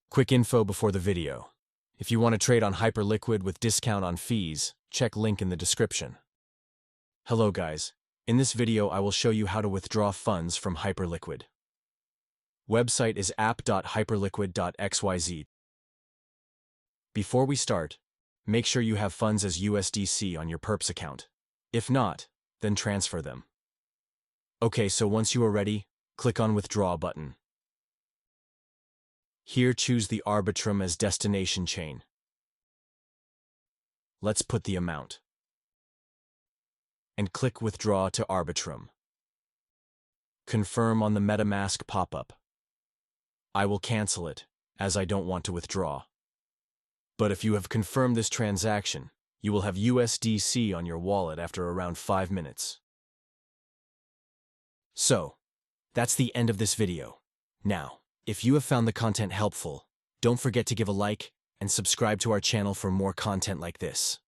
Quick info before the video. If you want to trade on Hyperliquid with discount on fees, check link in the description. Hello guys. In this video I will show you how to withdraw funds from Hyperliquid. Website is app.hyperliquid.xyz. Before we start, make sure you have funds as USDC on your perps account. If not, then transfer them. Okay, so once you are ready, click on Withdraw button. Here choose the Arbitrum as destination chain. Let's put the amount. And click Withdraw to Arbitrum. Confirm on the MetaMask pop-up. I will cancel it, as I don't want to withdraw. But if you have confirmed this transaction, you will have USDC on your wallet after around 5 minutes. So, that's the end of this video. Now, if you have found the content helpful, don't forget to give a like and subscribe to our channel for more content like this.